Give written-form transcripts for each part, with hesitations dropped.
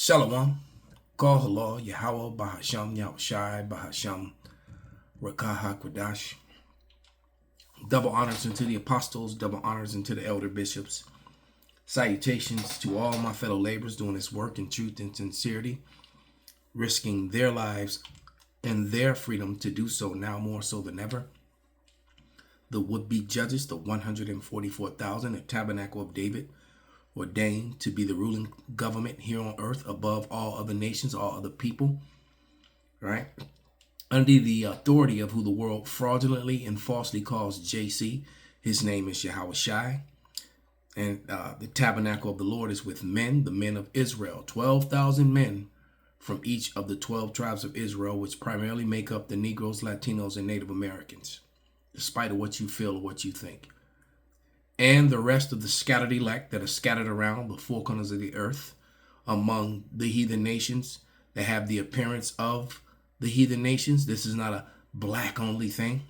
Shalom, Kol Halal, Yahweh, Bahasham, Yahushai, Bahasham, Rakah HaKodash. Double honors unto the apostles, double honors unto the elder bishops. Salutations to all my fellow laborers doing this work in truth and sincerity, risking their lives and their freedom to do so now more so than ever. The would-be judges, the 144,000, the Tabernacle of David, ordained to be the ruling government here on earth above all other nations, all other people, right? Under the authority of who the world fraudulently and falsely calls JC. His name is Yahweh Shai. And the tabernacle of the Lord is with men, the men of Israel, 12,000 men from each of the 12 tribes of Israel, which primarily make up the Negroes, Latinos, and Native Americans, despite of what you feel or what you think. And the rest of the scattered elect that are scattered around the four corners of the earth among the heathen nations that have the appearance of the heathen nations. This is not a black only thing.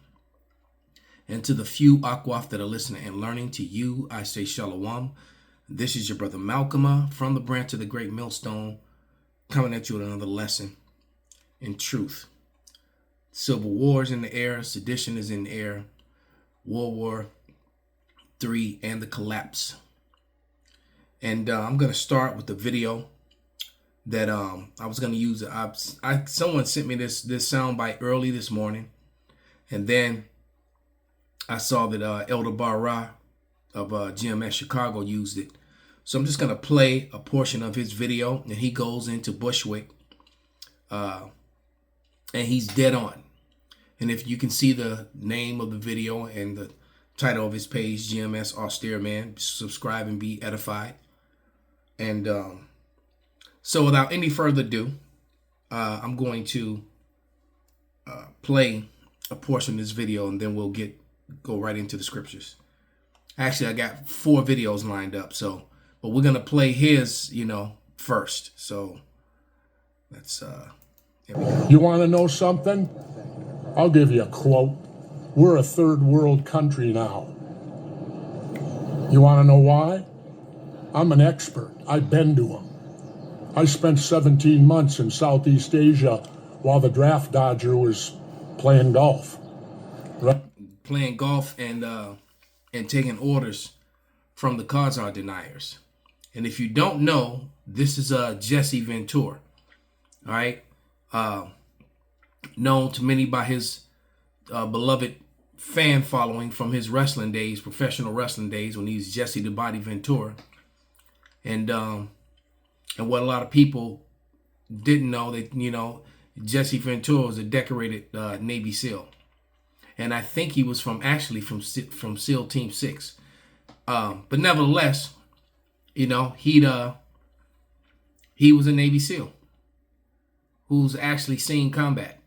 And to the few Akwaf that are listening and learning, to you, I say Shalom. This is your brother Malcolm from the branch of the great millstone, coming at you with another lesson in truth. Civil war is in the air, sedition is in the air, World War III and the collapse. And I'm going to start with the video that I was going to use. Someone sent me this soundbite early this morning, and then I saw that Elder Barra of GMS Chicago used it. So I'm just going to play a portion of his video, and he goes into Bushwick, and he's dead on. And if you can see the name of the video and the title of his page, GMS Austere Man, subscribe and be edified. And so without any further ado, I'm going to play a portion of this video, and then we'll go right into the scriptures. Actually, I got 4 videos lined up, but we're gonna play his, first. So let's here we go. You want to know something? I'll give you a quote. We're a third world country now. You want to know why? I'm an expert. I've been to them. I spent 17 months in Southeast Asia while the draft dodger was playing golf. Right? Playing golf and taking orders from the Khazar deniers. And if you don't know, this is Jesse Ventura. All right, known to many by his beloved fan following from his wrestling days, professional wrestling days, when he's Jesse the Body Ventura. And what a lot of people didn't know, that Jesse Ventura was a decorated Navy SEAL, and I think he was from SEAL Team 6. But nevertheless, he was a Navy SEAL who's actually seen combat.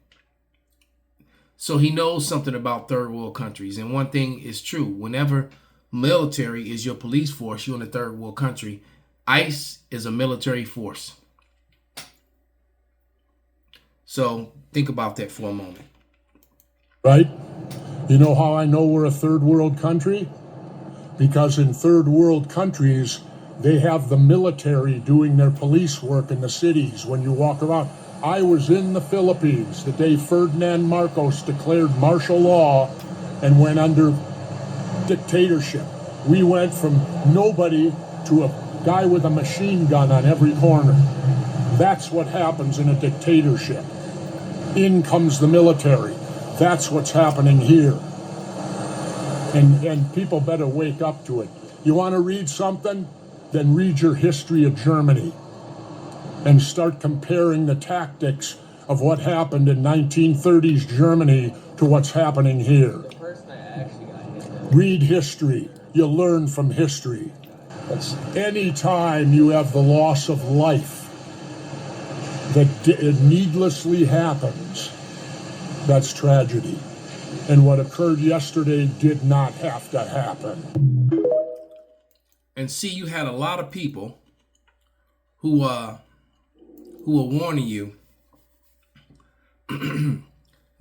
So he knows something about third world countries. And one thing is true: whenever military is your police force, you're in a third world country. ICE is a military force. So think about that for a moment. Right? You know how I know we're a third world country? Because in third world countries, they have the military doing their police work in the cities when you walk around. I was in the Philippines the day Ferdinand Marcos declared martial law and went under dictatorship. We went from nobody to a guy with a machine gun on every corner. That's what happens in a dictatorship. In comes the military. That's what's happening here. And people better wake up to it. You want to read something? Then read your history of Germany and start comparing the tactics of what happened in 1930s Germany to what's happening here. Read history. You learn from history. Anytime you have the loss of life that needlessly happens, that's tragedy. And what occurred yesterday did not have to happen. And see, you had a lot of people who were warning you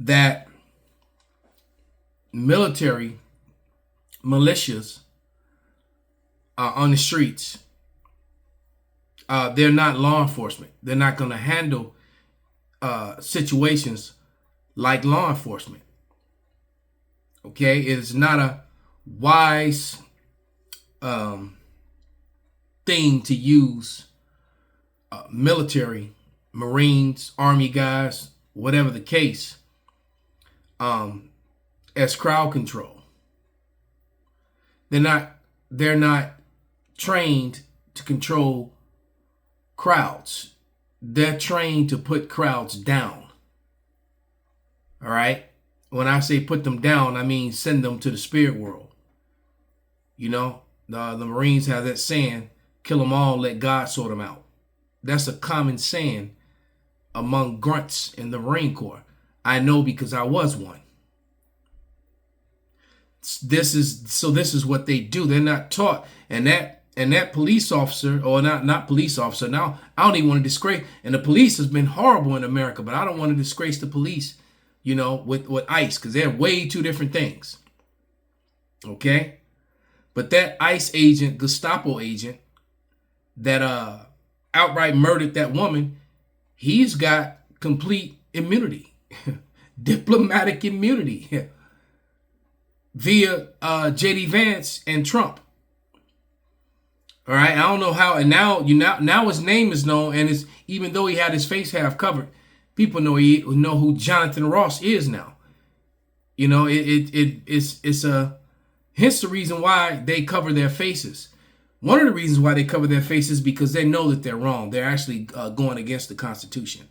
that military militias on the streets They're not law enforcement. They're not going to handle situations like law enforcement. Okay, it is not a wise thing to use military, Marines, Army guys, whatever the case, as crowd control. They're not trained to control crowds. They're trained to put crowds down. All right. When I say put them down, I mean send them to the spirit world. You know, the Marines have that saying, kill them all, let God sort them out. That's a common saying among grunts in the Marine Corps. I know because I was one. This is what they do. They're not taught. And that police officer, or not police officer, now I don't even want to disgrace, and the police has been horrible in America, but I don't want to disgrace the police, you know, with ICE, because they're way two different things. Okay? But that ICE agent, Gestapo agent, that outright murdered that woman, he's got complete immunity, diplomatic immunity via J.D. Vance and Trump. All right, I don't know how, and now his name is known, and it's, even though he had his face half covered, people know who Jonathan Ross is now. You know, it's hence the reason why they cover their faces. One of the reasons why they cover their faces because they know that they're wrong. They're actually going against the Constitution.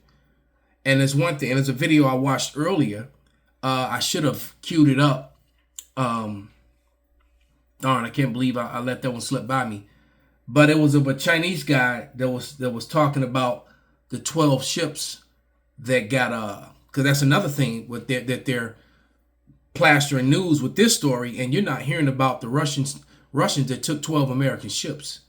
And there's one thing, and there's a video I watched earlier. I should have queued it up. Darn, I can't believe I let that one slip by me. But it was of a Chinese guy that was talking about the 12 ships that got because that's another thing with that they're plastering news with this story, and you're not hearing about the Russians that took 12 American ships.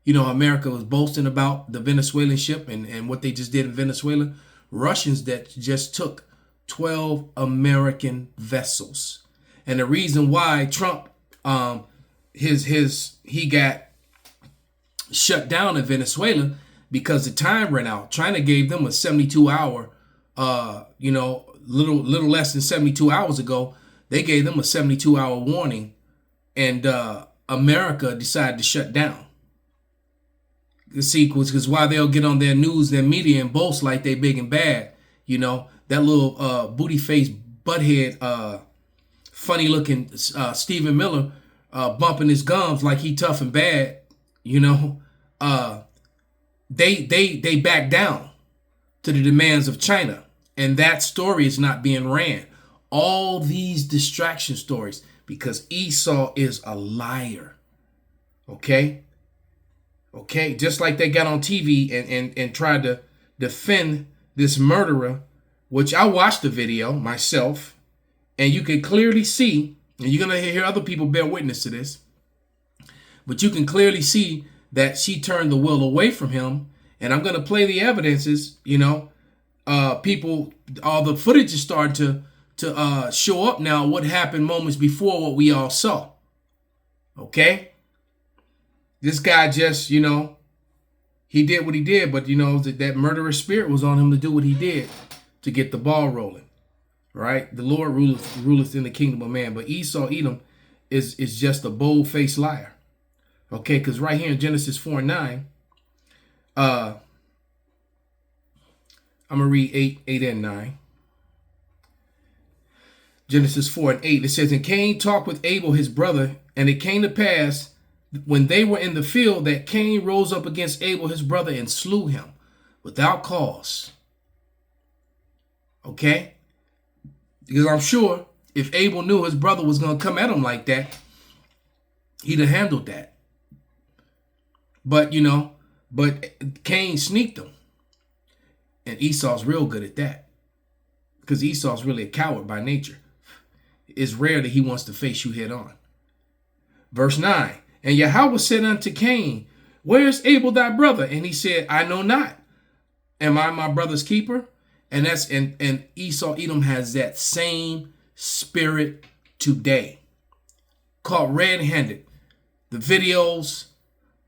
You know, America was boasting about the Venezuelan ship and what they just did in Venezuela. Russians that just took 12 American vessels. And the reason why Trump he got shut down in Venezuela because the time ran out. China gave them a 72-hour, little less than 72 hours ago, they gave them a 72-hour warning, and America decided to shut down. The sequels, because while they'll get on their news, their media, and boast like they big and bad, you know, that little booty-faced, butthead, funny-looking Stephen Miller bumping his gums like he tough and bad, you know, they back down to the demands of China, and that story is not being ran. All these distraction stories, because Esau is a liar. Okay, just like they got on TV and tried to defend this murderer, which I watched the video myself, and you can clearly see, and you're gonna hear other people bear witness to this, but you can clearly see that she turned the will away from him. And I'm going to play the evidences, you know, people, all the footage is starting to show up now what happened moments before what we all saw. Okay. This guy just, you know, he did what he did, but you know, that murderous spirit was on him to do what he did to get the ball rolling. Right. The Lord ruleth in the kingdom of man, but Esau, Edom is just a bold-faced liar. Okay, because right here in Genesis 4:9, I'm going to read 8 and 9. Genesis 4:8, it says, and Cain talked with Abel his brother, and it came to pass when they were in the field that Cain rose up against Abel his brother and slew him without cause. Okay? Because I'm sure if Abel knew his brother was going to come at him like that, he'd have handled that. But, you know, Cain sneaked him. And Esau's real good at that. Because Esau's really a coward by nature. It's rare that he wants to face you head on. Verse 9. And Yahweh said unto Cain, where is Abel thy brother? And he said, I know not. Am I my brother's keeper? And and Esau, Edom has that same spirit today. Caught red-handed. The videos,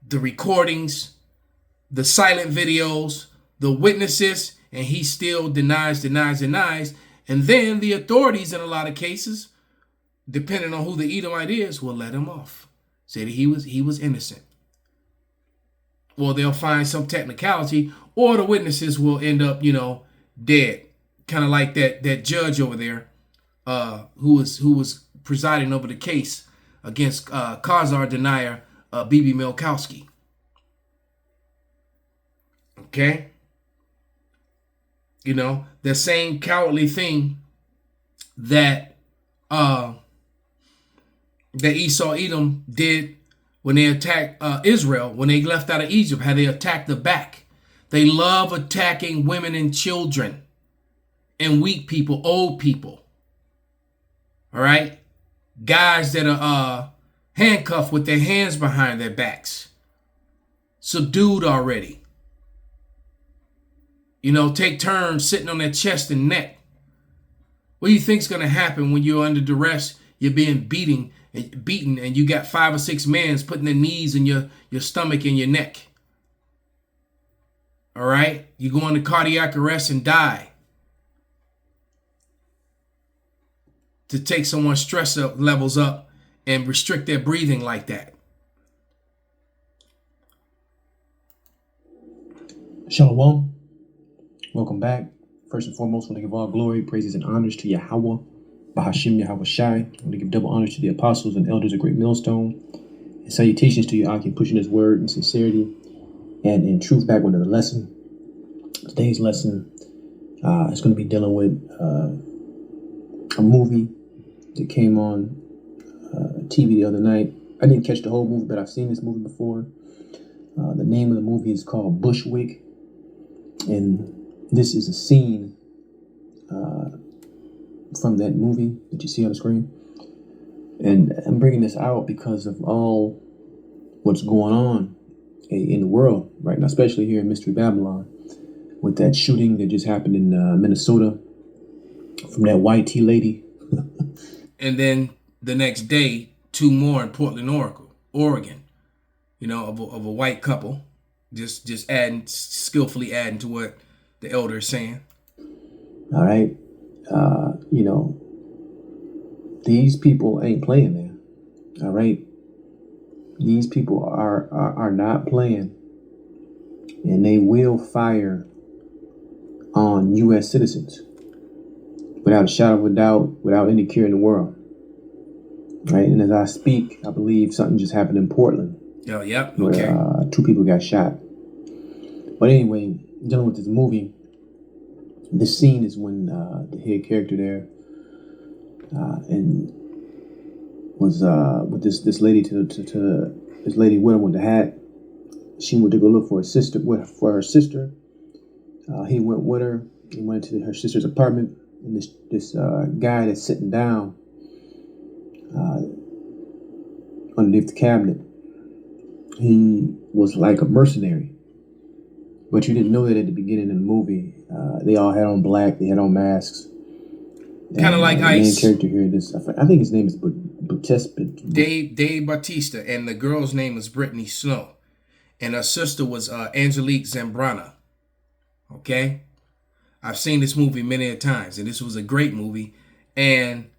the recordings, the silent videos, the witnesses, and he still denies. And then the authorities, in a lot of cases, depending on who the Edomite is, will let him off. Say that he was innocent. Or they'll find some technicality, or the witnesses will end up, dead. Kind of like that judge over there, who was presiding over the case against Khazar denier Bibi Milkowski. Okay? The same cowardly thing that Esau Edom did when they attacked Israel, when they left out of Egypt, how they attacked the back. They love attacking women and children and weak people, old people. All right? Guys that are handcuffed with their hands behind their backs. Subdued already. Take turns sitting on their chest and neck. What do you think's going to happen when you're under duress? You're being beaten, and you got 5 or 6 men putting their knees in your stomach and your neck. All right? You go into cardiac arrest and die. To take someone's stress levels up and restrict their breathing like that. Shalom. Welcome back. First and foremost, I want to give all glory, praises, and honors to Yahweh, Bahashim Yahweh Shai. I want to give double honors to the apostles and elders of Great Millstone. And salutations to you, Aki, pushing his word in sincerity and in truth back with the lesson. Today's lesson is going to be dealing with a movie that came on TV the other night. I didn't catch the whole movie, but I've seen this movie before. The name of the movie is called Bushwick. And this is a scene from that movie that you see on the screen. And I'm bringing this out because of all what's going on in the world right now, especially here in Mystery Babylon, with that shooting that just happened in Minnesota from that white tea lady. And then the next day, 2 more in Portland, Oregon, of a white couple, just skillfully adding to what the elder is saying. All right. These people ain't playing, man. All right. These people are not playing, and they will fire on U.S. citizens without a shadow of a doubt, without any care in the world. Right. And as I speak, I believe something just happened in Portland. Oh, yep. Okay. Where 2 people got shot. But anyway, dealing with this movie, this scene is when the head character there and was with this lady to this lady with him with the hat. She went to go look for her sister. He went with her. He went to her sister's apartment, and this guy that's sitting down underneath the cabinet, he was like a mercenary. But you didn't know that at the beginning of the movie. They all had on black. They had on masks. Kind of like the Ice. Main character here, I think his name is Bautista. Dave Bautista, and the girl's name was Brittany Snow, and her sister was Angelique Zambrana. Okay, I've seen this movie many a times, and this was a great movie. And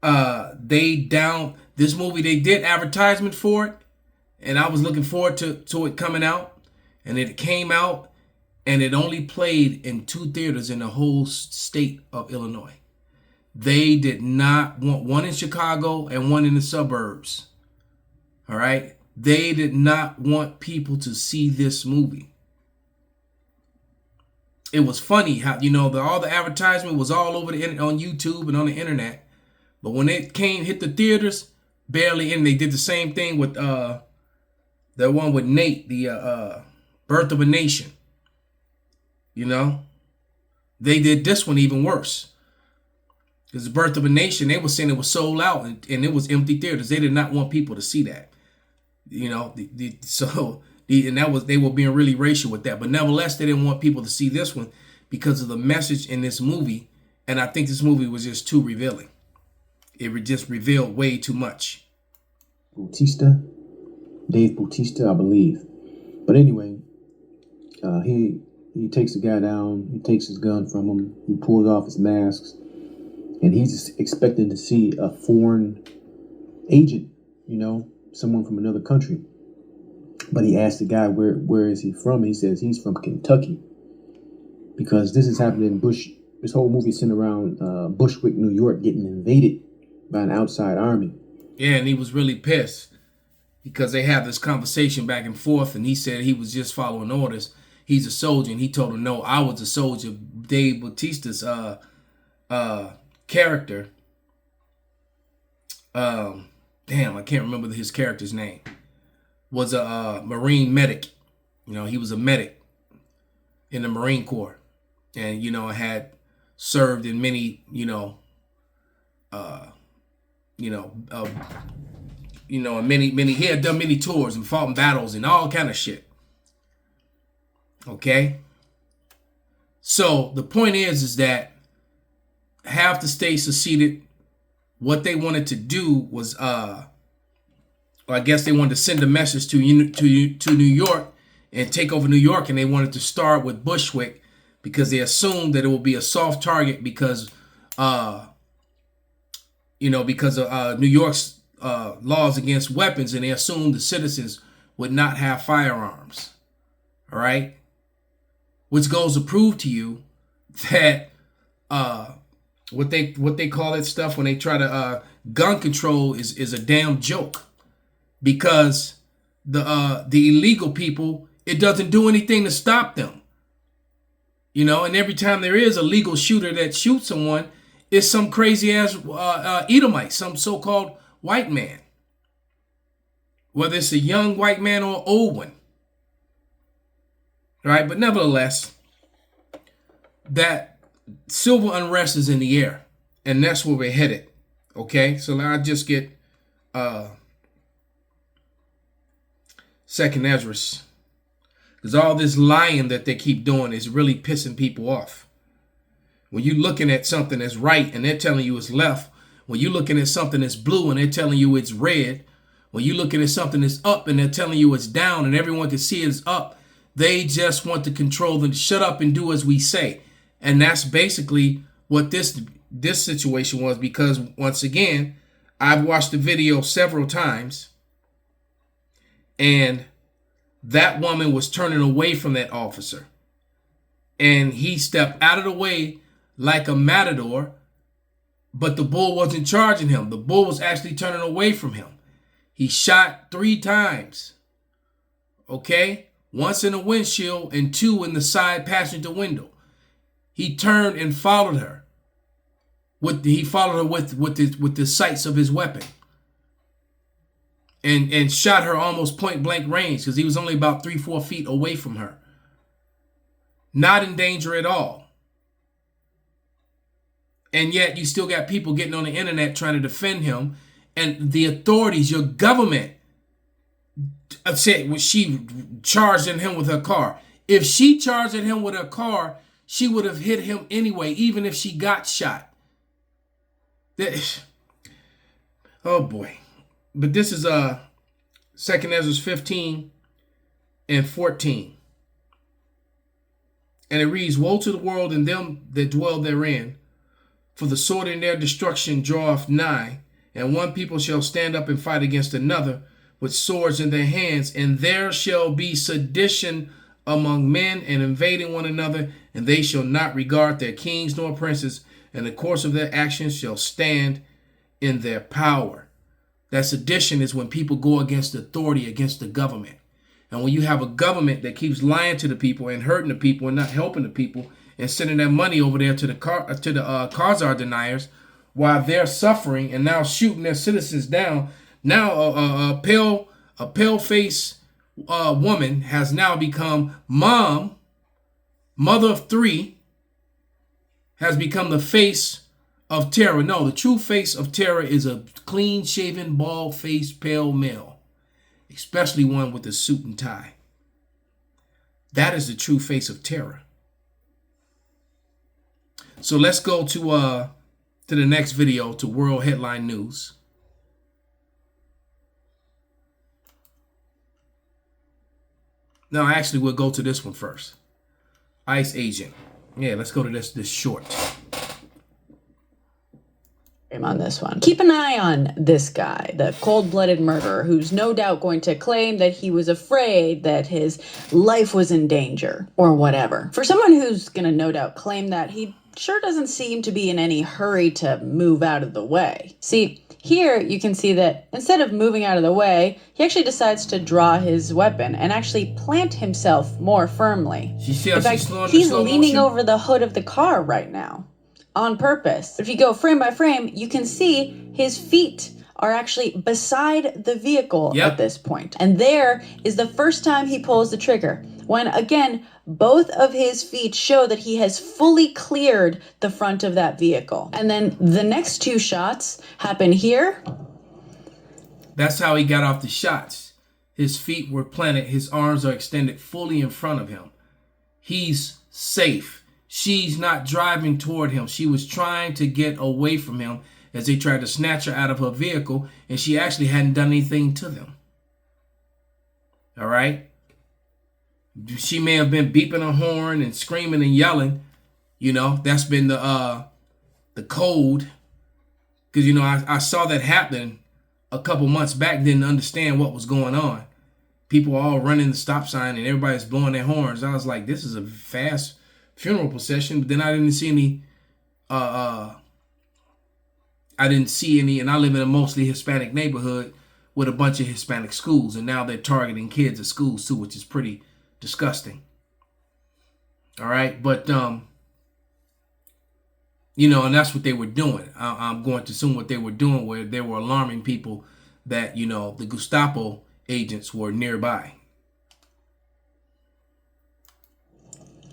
this movie, they did advertisement for it, and I was looking forward to it coming out. And it came out, and it only played in 2 theaters in the whole state of Illinois. They did not want one in Chicago and one in the suburbs. All right? They did not want people to see this movie. It was funny how, all the advertisement was all over on YouTube and on the internet. But when it hit the theaters, barely in. They did the same thing with the one with Nate, the Birth of a Nation. They did this one even worse. Because the Birth of a Nation, they were saying it was sold out and it was empty theaters. They did not want people to see that. They were being really racial with that. But nevertheless, they didn't want people to see this one because of the message in this movie. And I think this movie was just too revealing. It just revealed way too much. Dave Bautista, I believe. But anyway, He takes the guy down. He takes his gun from him. He pulls off his masks, and he's expecting to see a foreign agent, someone from another country. But he asked the guy, where is he from? He says he's from Kentucky, because this is happening in Bush. This whole movie is centered around Bushwick, New York, getting invaded by an outside army. Yeah, and he was really pissed because they had this conversation back and forth, and he said he was just following orders. He's a soldier, and he told him, no, I was a soldier. Dave Bautista's character, damn, I can't remember his character's name, was a Marine medic. He was a medic in the Marine Corps, and, had served in many, many, he had done many tours and fought in battles and all kind of shit. Okay. So the point is that half the states seceded. What they wanted to do was, I guess they wanted to send a message to New York and take over New York, and they wanted to start with Bushwick because they assumed that it would be a soft target because of New York's laws against weapons, and they assumed the citizens would not have firearms. All right, which goes to prove to you that what they call it stuff when they try to gun control is a damn joke, because the illegal people, it doesn't do anything to stop them. And every time there is a legal shooter that shoots someone, it's some crazy ass Edomite, some so-called white man, whether it's a young white man or an old one. Right? But nevertheless, that civil unrest is in the air, and that's where we're headed. Okay, so now I just get Second Esdras, because all this lying that they keep doing is really pissing people off. When you're looking at something that's right and they're telling you it's left, when you're looking at something that's blue and they're telling you it's red, when you're looking at something that's up and they're telling you it's down and everyone can see it's up, they just want to control them. Shut up and do as we say. And that's basically what this situation was, because once again, I've watched the video several times, and that woman was turning away from that officer, and he stepped out of the way like a matador, but the bull wasn't charging him. The bull was actually turning away from him. He shot 3 times. Okay? Once in the windshield and 2 in the side passenger window. He turned and followed her. He followed her with the sights of his weapon. And shot her almost point blank range, because he was only about 3-4 feet away from her. Not in danger at all. And yet you still got people getting on the internet trying to defend him. And the authorities, your government, said she charged at him with her car. If she charged at him with her car, she would have hit him anyway, even if she got shot. Oh boy. But this is 2nd Esdras 15 and 14. And it reads, woe to the world and them that dwell therein, for the sword in their destruction draweth nigh, and one people shall stand up and fight against another with swords in their hands, and there shall be sedition among men and invading one another, and they shall not regard their kings nor princes, and the course of their actions shall stand in their power. That sedition is when people go against authority, against the government. And when you have a government that keeps lying to the people and hurting the people and not helping the people and sending their money over there to the Khazar deniers while they're suffering and now shooting their citizens down, now a pale face woman has now become mother of 3, has become the face of terror. No, the true face of terror is a clean-shaven, bald-faced, pale male, especially one with a suit and tie. That is the true face of terror. So let's go to the next video, to World Headline News. No, actually, we'll go to this one first. ICE agent. Yeah, let's go to this short. On this one. Keep an eye on this guy, the cold-blooded murderer, who's no doubt going to claim that he was afraid that his life was in danger or whatever. For someone who's going to no doubt claim that, he sure doesn't seem to be in any hurry to move out of the way. See, here you can see that instead of moving out of the way, he actually decides to draw his weapon and actually plant himself more firmly. In fact, he's leaning over the hood of the car right now. On purpose. If you go frame by frame, you can see his feet are actually beside the vehicle at this point. And there is the first time he pulls the trigger, when again, both of his feet show that he has fully cleared the front of that vehicle. And then the next two shots happen here. That's how he got off the shots. His feet were planted, his arms are extended fully in front of him. He's safe. She's not driving toward him. She was trying to get away from him as they tried to snatch her out of her vehicle, and she actually hadn't done anything to them. All right? She may have been beeping her horn and screaming and yelling. You know, that's been the code. Because, you know, I saw that happen a couple months back, didn't understand what was going on. People all running the stop sign and everybody's blowing their horns. I was like, this is a fast funeral procession, but then I didn't see any, and I live in a mostly Hispanic neighborhood with a bunch of Hispanic schools, and now they're targeting kids at schools too, which is pretty disgusting. All right, but, you know, and that's what they were doing. I'm going to assume what they were doing, where they were alarming people that, you know, the Gestapo agents were nearby.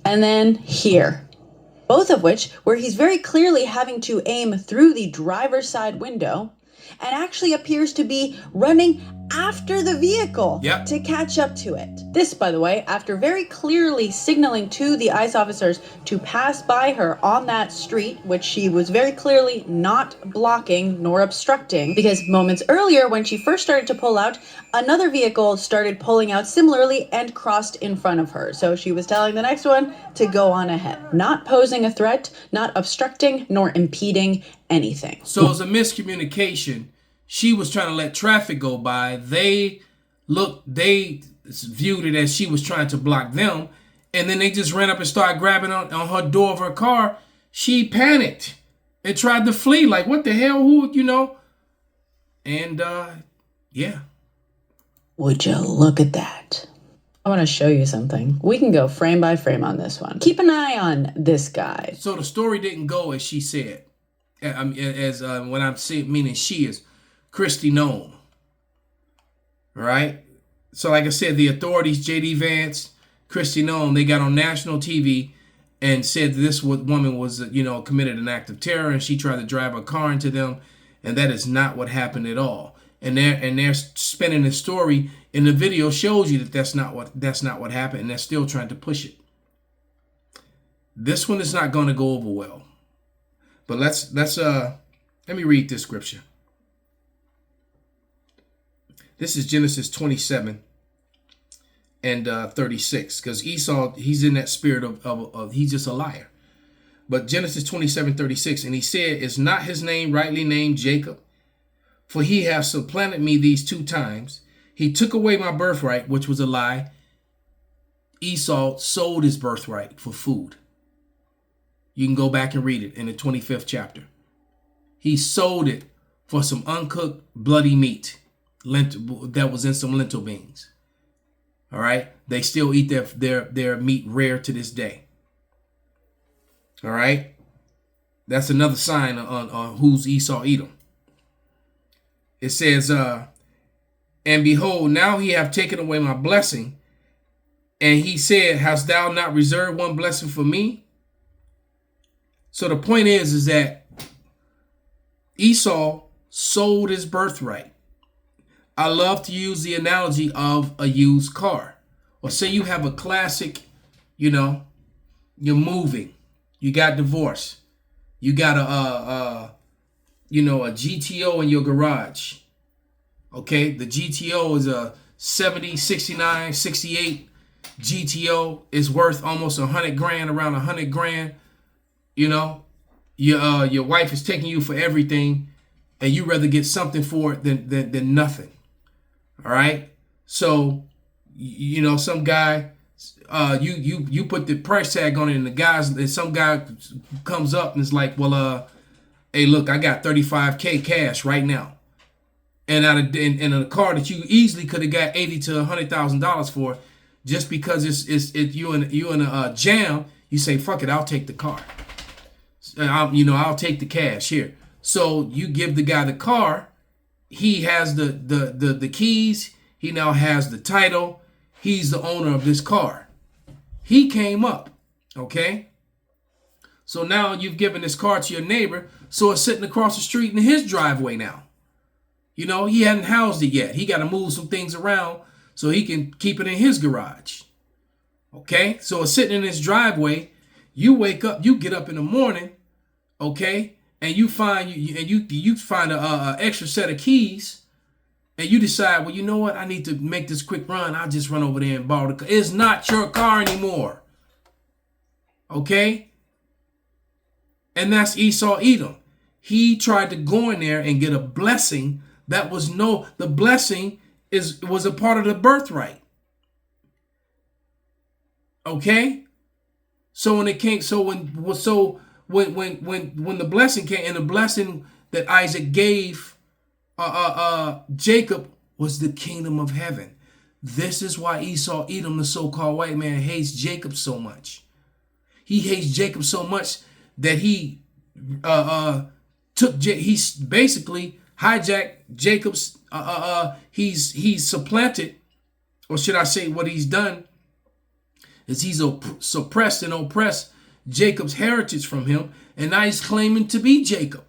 And then here, both of which where he's very clearly having to aim through the driver's side window and actually appears to be running after the vehicle to catch up to it. This, by the way, after very clearly signaling to the ICE officers to pass by her on that street, which she was very clearly not blocking nor obstructing, because moments earlier when she first started to pull out, another vehicle started pulling out similarly and crossed in front of her. So she was telling the next one to go on ahead, not posing a threat, not obstructing nor impeding anything. So it's a miscommunication. She was trying to let traffic go by. They viewed it as she was trying to block them. And then they just ran up and started grabbing on her door of her car. She panicked and tried to flee. Like, what the hell? Who, you know? And, yeah. Would you look at that? I want to show you something. We can go frame by frame on this one. Keep an eye on this guy. So the story didn't go as she said. When I'm saying, meaning she is Kristi Noem. All right? So like I said, the authorities, J.D. Vance, Kristi Noem, they got on national TV and said that this woman was, you know, committed an act of terror and she tried to drive a car into them. And that is not what happened at all. And they're spinning the story, and the video shows you that that's not what happened, and they're still trying to push it. This one is not going to go over well. But let me read this scripture. This is Genesis 27 and 36, because Esau, he's in that spirit of he's just a liar. But Genesis 27:36, and he said, "Is not his name rightly named Jacob? For he hath supplanted me these 2 times. He took away my birthright," which was a lie. Esau sold his birthright for food. You can go back and read it in the 25th chapter. He sold it for some uncooked bloody meat that was in some lentil beans. All right. They still eat their meat rare to this day. All right. That's another sign on who's Esau Edom. It says, "And behold, now he hath taken away my blessing. And he said, hast thou not reserved one blessing for me?" So the point is that Esau sold his birthright. I love to use the analogy of a used car. Or say you have a classic, you know, you're moving, you got divorced, you got a GTO in your garage. Okay, the GTO is a 70, 69, 68 GTO is worth almost 100 grand, around 100 grand. You know, your wife is taking you for everything, and you rather get something for it than nothing. All right. So, you know, some guy, you put the price tag on it, and some guy comes up and is like, well, hey, look, I got 35K cash right now, and in a car that you easily could have got $80,000 to $100,000 for, just because it's you in a jam, you say, fuck it, I'll take the car. I'll take the cash here. So you give the guy the car. He has the keys. He now has the title. He's the owner of this car. He came up, okay? So now you've given this car to your neighbor, so it's sitting across the street in his driveway now. You know, he hadn't housed it yet. He got to move some things around so he can keep it in his garage. Okay? So it's sitting in his driveway. You wake up, you get up in the morning, okay? And you find you find a extra set of keys, and you decide, well, you know what? I need to make this quick run. I'll just run over there and borrow the car. It's not your car anymore. Okay? And that's Esau Edom. He tried to go in there and get a blessing that was the blessing was a part of the birthright. Okay? So when it came, when the blessing came, and the blessing that Isaac gave Jacob was the kingdom of heaven. This is why Esau Edom, the so-called white man, hates Jacob so much. He hates Jacob so much that he basically hijacked Jacob's. He's supplanted, or should I say, what he's done is he's suppressed and oppressed Jacob's heritage from him, and now he's claiming to be Jacob.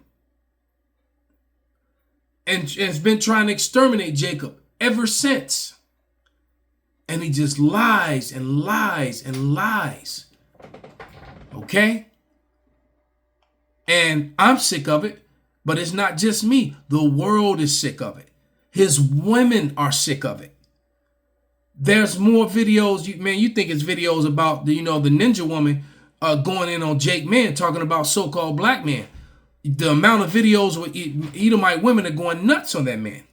And has been trying to exterminate Jacob ever since. And he just lies and lies and lies. Okay? And I'm sick of it, but it's not just me. The world is sick of it. His women are sick of it. There's more videos, you think it's videos about the ninja woman going in on Jake Men, talking about so-called black men. The amount of videos with Edomite women are going nuts on that man.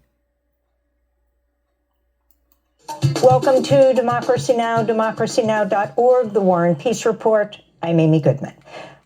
Welcome to Democracy Now!, democracynow.org, the War and Peace Report. I'm Amy Goodman.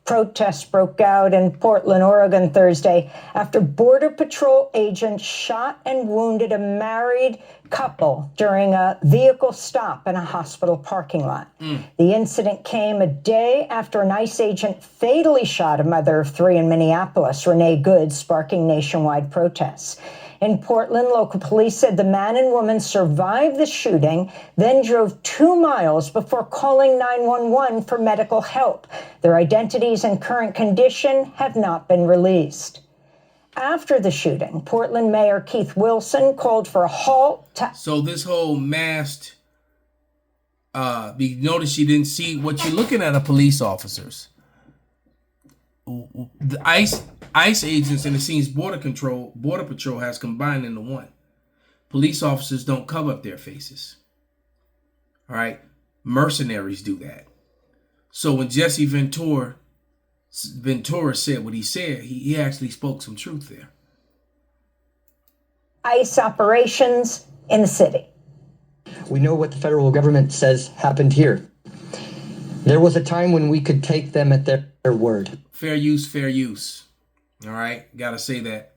Protests broke out in Portland, Oregon Thursday after Border Patrol agents shot and wounded a married couple during a vehicle stop in a hospital parking lot. The incident came a day after an ICE agent fatally shot a mother of three in Minneapolis, Renee Good, sparking nationwide protests. In Portland, local police said the man and woman survived the shooting, then drove 2 miles before calling 911 for medical help. Their identities and current condition have not been released. After the shooting, Portland Mayor Keith Wilson called for a halt to... So this whole masked, you notice you didn't see what you're looking at, police officers. The ICE agents and it seems Border Patrol has combined into one. Police officers don't cover up their faces. All right. Mercenaries do that. So when Jesse Ventura said what he said, he actually spoke some truth there. ICE operations in the city. We know what the federal government says happened here. There was a time when we could take them at their word. Fair use, fair use. All right, gotta say that.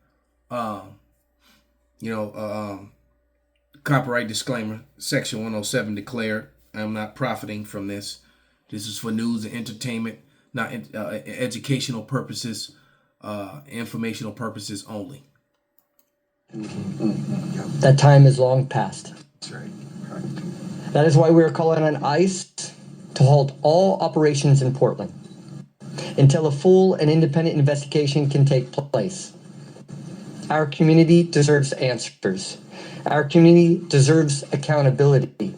Copyright disclaimer, Section 107 declared. I'm not profiting from this. This is for news and entertainment, not educational purposes, informational purposes only. That time is long past. That's right. That is why we are calling on ICE to halt all operations in Portland until a full and independent investigation can take place. Our community deserves answers. Our community deserves accountability.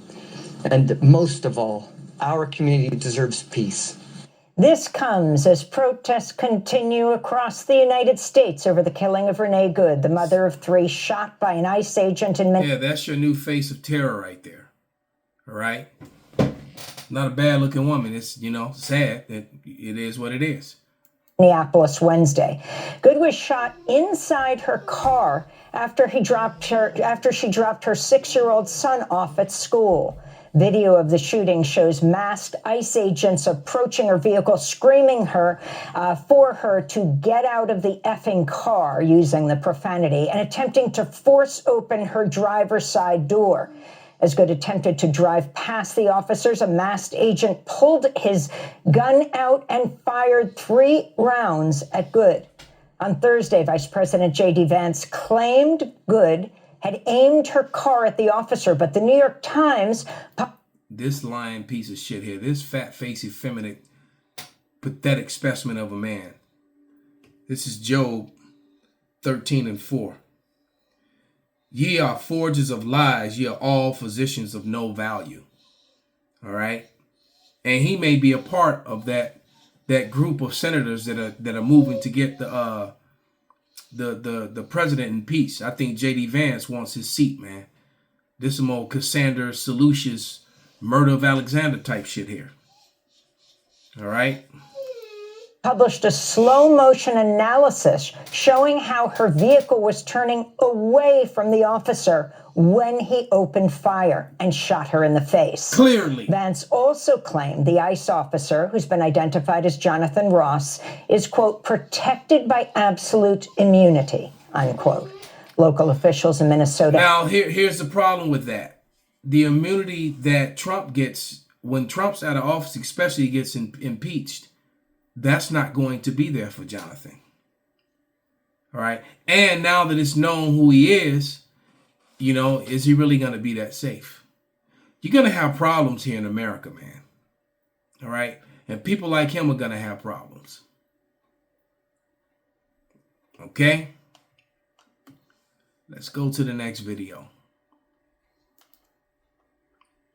And most of all, our community deserves peace. This comes as protests continue across the United States over the killing of Renee Good, the mother of three shot by an ICE agent in Minnesota. Yeah, that's your new face of terror right there. All right? Not a bad looking woman. It's, sad that it is what it is. Minneapolis Wednesday. Good was shot inside her car after she dropped her 6-year-old son off at school. Video of the shooting shows masked ICE agents approaching her vehicle, screaming for her to get out of the effing car, using the profanity, and attempting to force open her driver's side door. As Good attempted to drive past the officers, a masked agent pulled his gun out and fired 3 rounds at Good. On Thursday, Vice President J.D. Vance claimed Good had aimed her car at the officer, but the New York Times... This lying piece of shit here, this fat-faced, effeminate, pathetic specimen of a man. This is Job 13:4. Ye are forgers of lies, ye are all physicians of no value. All right? And he may be a part of that group of senators that are moving to get the president impeached. I think J.D. Vance wants his seat, man. This is some old Cassandra Seleucus murder of Alexander type shit here. All right? Published a slow motion analysis showing how her vehicle was turning away from the officer when he opened fire and shot her in the face. Clearly. Vance also claimed the ICE officer, who's been identified as Jonathan Ross, is, quote, protected by absolute immunity, unquote. Local officials in Minnesota. Now, here's the problem with that. The immunity that Trump gets when Trump's out of office, especially gets impeached, that's not going to be there for Jonathan. All right. And now that it's known who he is he really going to be that safe? You're going to have problems here in America, man. All right. And people like him are going to have problems. Okay. Let's go to the next video.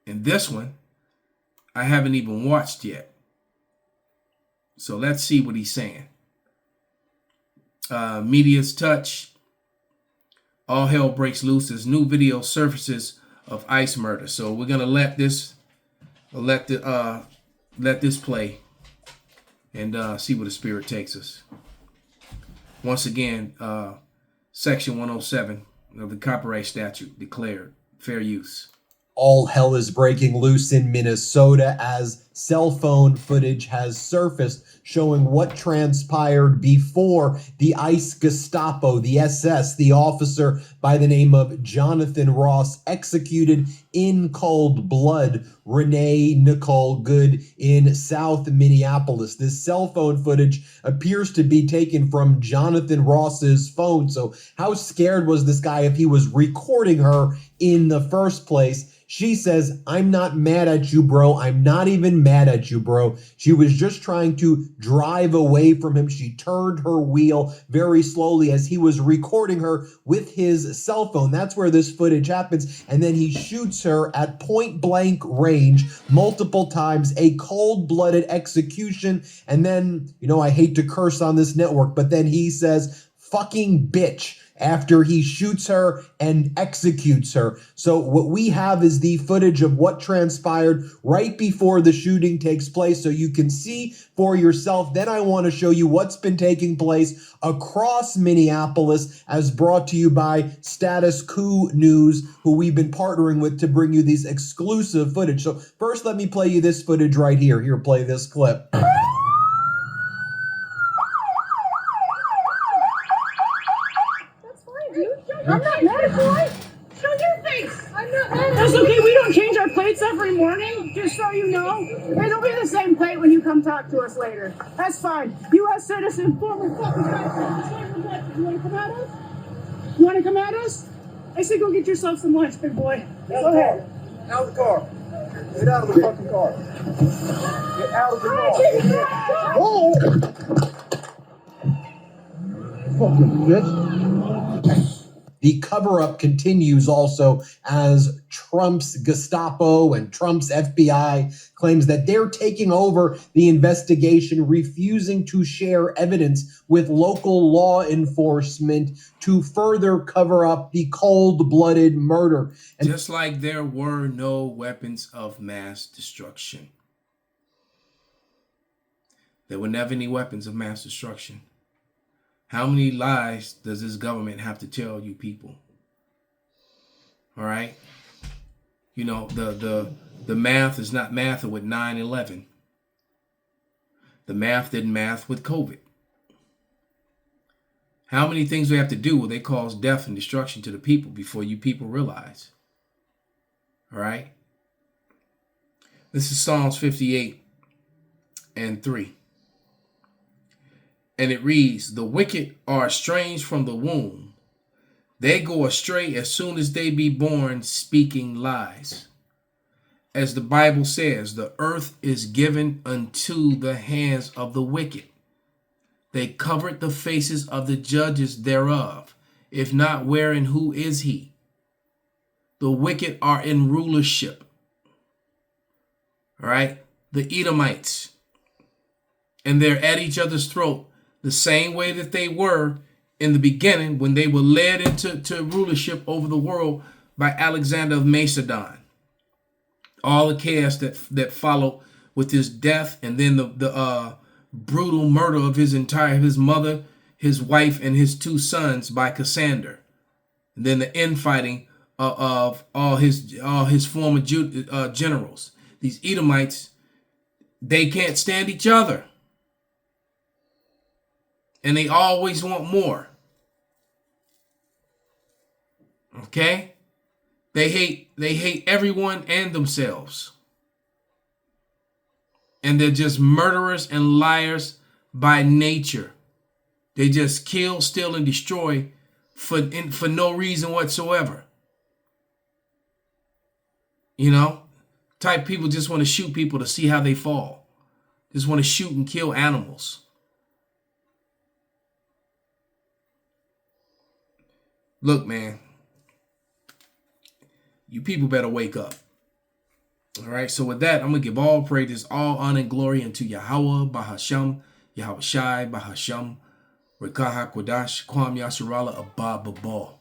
And this one, I haven't even watched yet. So let's see what he's saying. Media's touch. All hell breaks loose as new video surfaces of ICE murder. So we're gonna let this play and see where the spirit takes us. Once again, Section 107 of the Copyright Statute declared fair use. All hell is breaking loose in Minnesota as cell phone footage has surfaced showing what transpired before the ICE Gestapo, the SS, the officer by the name of Jonathan Ross, executed in cold blood Renee Nicole Good in South Minneapolis. This cell phone footage appears to be taken from Jonathan Ross's phone. So how scared was this guy if he was recording her in the first place? She says, I'm not mad at you, bro. I'm not even mad at you, bro. She was just trying to drive away from him. She turned her wheel very slowly as he was recording her with his cell phone. That's where this footage happens. And then he shoots her at point blank range multiple times, a cold-blooded execution. And then, I hate to curse on this network, but then he says, fucking bitch, after he shoots her and executes her. So what we have is the footage of what transpired right before the shooting takes place so you can see for yourself. Then I want to show you what's been taking place across Minneapolis as brought to you by Status Quo News, who we've been partnering with to bring you these exclusive footage. So first, let me play you this footage right here. Here, play this clip. I'm not mad, boy. Show your face. I'm not mad. That's okay. We don't change our plates every morning, just so you know. It'll be the same plate when you come talk to us later. That's fine. U.S. citizen, former fucking president. You want to come at us? You want to come at us? I say go get yourself some lunch, big boy. Go ahead. Out of the car. Get out of the fucking car. Get out of the car. Oh! Fucking bitch. The cover-up continues also as Trump's Gestapo and Trump's FBI claims that they're taking over the investigation, refusing to share evidence with local law enforcement to further cover up the cold-blooded murder. And just like there were no weapons of mass destruction. There were never any weapons of mass destruction. How many lies does this government have to tell you people? All right. You know, the math is not math with 9/11. The math didn't math with COVID. How many things we have to do will they cause death and destruction to the people before you people realize? All right. This is Psalms 58:3. And it reads, the wicked are estranged from the womb. They go astray as soon as they be born, speaking lies. As the Bible says, the earth is given unto the hands of the wicked. They covered the faces of the judges thereof. If not, where and who is he? The wicked are in rulership. All right. The Edomites. And they're at each other's throat the same way that they were in the beginning when they were led into rulership over the world by Alexander of Macedon. All the chaos that followed with his death, and then the brutal murder of his mother, his wife, and his 2 sons by Cassander. And then the infighting of all his former generals. These Edomites, they can't stand each other. And they always want more. Okay? They hate everyone and themselves. And they're just murderers and liars by nature. They just kill, steal, and destroy for no reason whatsoever. You know? Type people just want to shoot people to see how they fall. Just want to shoot and kill animals. Look, man, you people better wake up. All right. So with that, I'm going to give all praises, all honor and glory unto Yahweh, Bahasham, Yahweh Shai, Bahasham, Rekah HaKodash, Kwam Yasharala, Abba Babal.